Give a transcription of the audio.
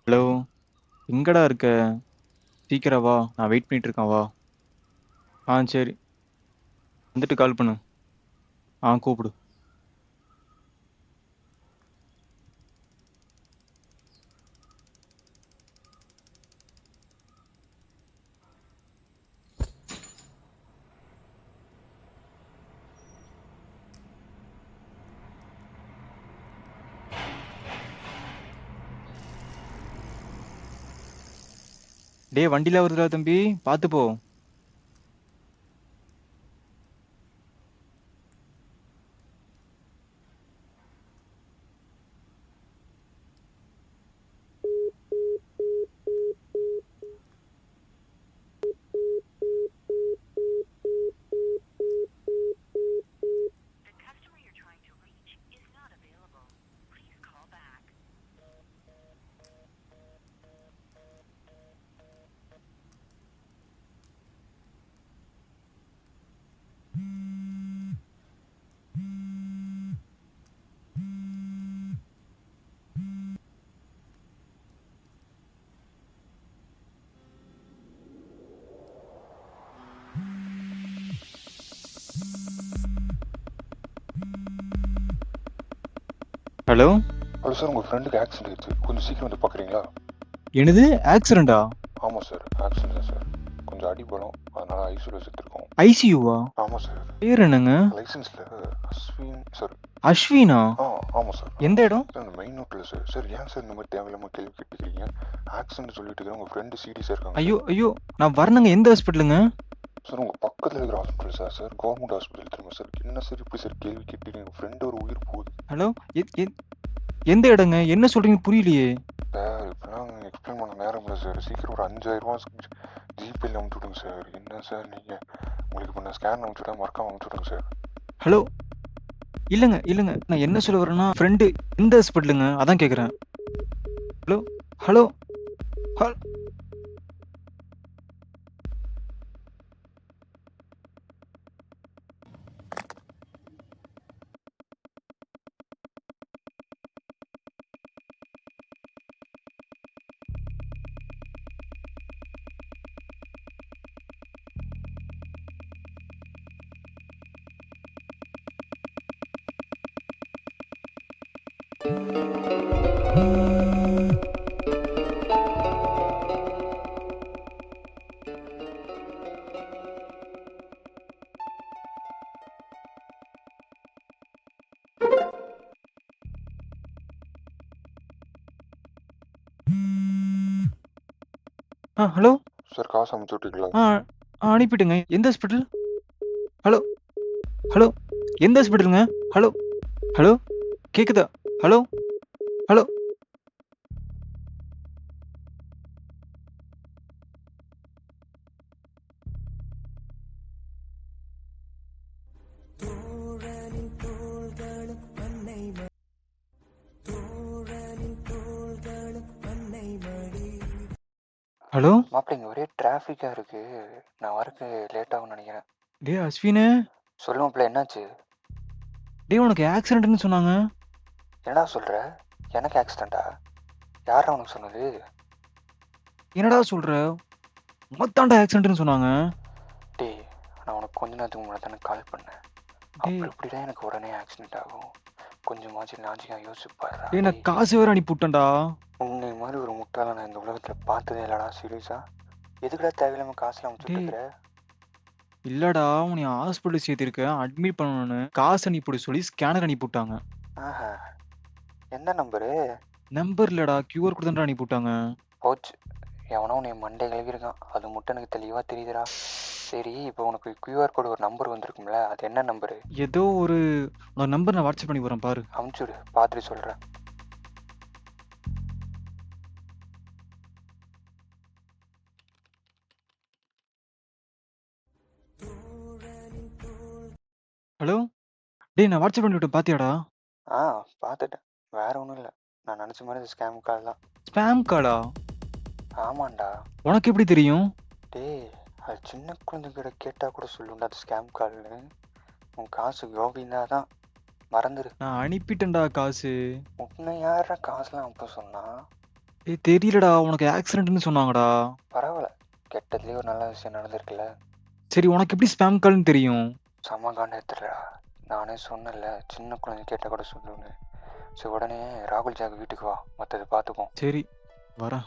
Hello, எங்கடா இருக்க? சீக்கிரம் வா, நான் வெயிட் பண்ணிட்டு இருக்கேன், வா. சரி, வந்துட்டு கால் பண்ணு. கூப்பிடு. டேய், வண்டியில வருதுடா தம்பி, பார்த்து போ. ஹலோ. ஹலோ சார், உங்கள் ஃப்ரெண்டுக்கு ஆக்சிடென்ட் ஆயிடுச்சு. கொஞ்சம் சீக்கிரம் வந்து பார்க்குறீங்களா? என்னது, ஆக்சிடென்டா? ஆமாம் சார், ஆக்சிடென்ட் தான் சார். கொஞ்சம் அடிபலம், அதனால் ஐசியூவில் சேர்த்துருக்கோம். ஐசியூவா? ஆமாம் சார். பேர் என்னங்க? லைசன்ஸில் அஸ்வின் சார். அஸ்வினா? ஆமாம் சார். எந்த இடம்? சார், அந்த மெயின் நோட்டில் சார். சார், ஏன் சார் இந்த மாதிரி தேவையில்லாமல் கேள்வி கேட்டுக்கிறீங்க? ஆக்சிடென்ட் சொல்லிட்டு இருக்கிற உங்கள் ஃப்ரெண்டு சீரியஸாக இருக்காங்க. ஐயோ ஐயோ, நான் வரணுங்க. எந்த ஹாஸ்பிட்டலுங்க? சார், உங்கள் பக்கத்தில் இருக்கிற hospital sir. Sir, government hospital தெரியுமா சார்? என்ன சார் இப்படி சார் கேள்வி கேட்டீங்க? எங்கள் ஃப்ரெண்டு ஒரு உயிர் போகுது. ஹலோ, எந்த இடங்க? என்ன சொல்றீங்க, புரியலையே. சார், இப்போலாம் எக்ஸ்பிளைன் பண்ண நேரம் இல்லை சார். சீக்கிரம் ஒரு 5000 ஜிபேயில் அனுப்பிச்சு விடுங்க சார். என்ன சார் நீங்கள், உங்களுக்கு இப்போ நான் ஸ்கேன் அனுப்பிச்சு விட மறக்காமல் அனுப்பிச்சு விடுங்க சார். ஹலோ, இல்லைங்க இல்லைங்க, நான் என்ன சொல்ல வரேன்னா, ஃப்ரெண்டு எந்த ஹாஸ்பிட்டலுங்க, அதான் கேட்குறேன். Hello hello hello. Hello sir, காசு அனுப்பிச்சு விட்டீங்களா? அனுப்பிட்டுங்க. எந்த ஹாஸ்பிட்டல்? ஹலோ ஹலோ, எந்த ஹாஸ்பிட்டலுங்க? ஹலோ ஹலோ, கேக்குதா? Hello hello. ஹலோ. மாப்பிள்ளைங்க, ஒரே டிராஃபிக்காக இருக்குது. நான் வரக்கு லேட் ஆகும்னு நினைக்கிறேன். டேய் அஸ்வினு. சொல்லுவாப்பிள்ள, என்னாச்சு? டேய், உனக்கு ஆக்சிடென்ட்னு சொன்னாங்க. என்னடா சொல்கிற? எனக்கு ஆக்சிடெண்ட்டா? யாரா உனக்கு சொன்னது? என்னடா சொல்ற? மொத்தாண்டா ஆக்சிடென்ட்னு சொன்னாங்க. டேய், நான் உனக்கு கொஞ்ச நேரத்துக்கு முன்னாடி தானே கால் பண்ணேன். டேய் அப்புறம் இப்படி தான் எனக்கு உடனே ஆக்சிடென்ட் ஆகும். கொஞ்சமாச்சு லாஜிக்காக யோசிச்சு பாருடா. டேய், நான் காசு வேற அனுப்பி விட்டேன்டா. உன்னை மாதிரி ஒரு முட்டாளை நான் இந்த உலகத்தில் பார்த்ததே இல்லைடா. சீரியஸா எதுக்குடா தேவையில்லாமல் காசுலாம் அனுப்பிச்சுட்டுருக்குற? இல்லடா, உன்னை ஹாஸ்பிட்டல் சேர்த்திருக்கேன், அட்மிட் பண்ணணும்னு காசு அனுப்பிவிட சொல்லி ஸ்கேனர் அனுப்பி விட்டாங்க. ஆஹா, எந்த நம்பரு? நம்பர் இல்லடா, கியூஆர் கோட் தான் அனுப்பி விட்டாங்க. போச்சு, எவனோ உன்னை மண்டை கிளவிருக்கான். அது மட்டும் எனக்கு தெளிவாக தெரியுதுடா. சரி, இப்போ உனக்கு கியூஆர் கோடு ஒரு நம்பர் வந்திருக்கும்ல, அது என்ன நம்பரு? ஏதோ ஒரு நம்பர் நான் வாட்ஸ்அப் பண்ணி போறேன், பாரு. அமுச்சுடு, பார்த்துட்டு சொல்கிறேன். ஹலோ. டேய், நான் வாட்ஸ்அப் பண்ணி விட்டேன், பாத்தியாடா? பார்த்துட்டேன். வேற ஒன்றும் இல்லை, நான் நினச்ச மாதிரி இது ஸ்கேம் கால் தான். ஸ்பேம் காலா? ஆமாண்டா. உனக்கு எப்படி தெரியும்? டேய், அது சின்ன குழந்தைகிட்ட கேட்டால் கூட சொல்லுண்டா அது ஸ்கேம் கால்னு. உன் காசு கோவிந்தா தான், மறந்துடு. நான் அனுப்பிட்டேன்டா காசு. உன்னை யாரா காசுலாம் அனுப்ப சொன்னா? டேய் தெரியலடா, உனக்கு ஆக்சிடென்ட்னு சொன்னாங்கடா. பரவாயில்ல, கெட்டதுலேயே ஒரு நல்ல விஷயம் நடந்திருக்குல்ல. சரி, உனக்கு எப்படி ஸ்பாம் கால்னு தெரியும்? செம்ம காண்டா எடுத்துடுறா. நானே சொன்னேன்ல, சின்ன குழந்தை கேட்டால் கூட சொல்லுவேன்னு. சரி, உடனே ராகுல் ஜாக்கு வீட்டுக்கு வா, மற்றது பார்த்துப்போம். சரி, வரேன்.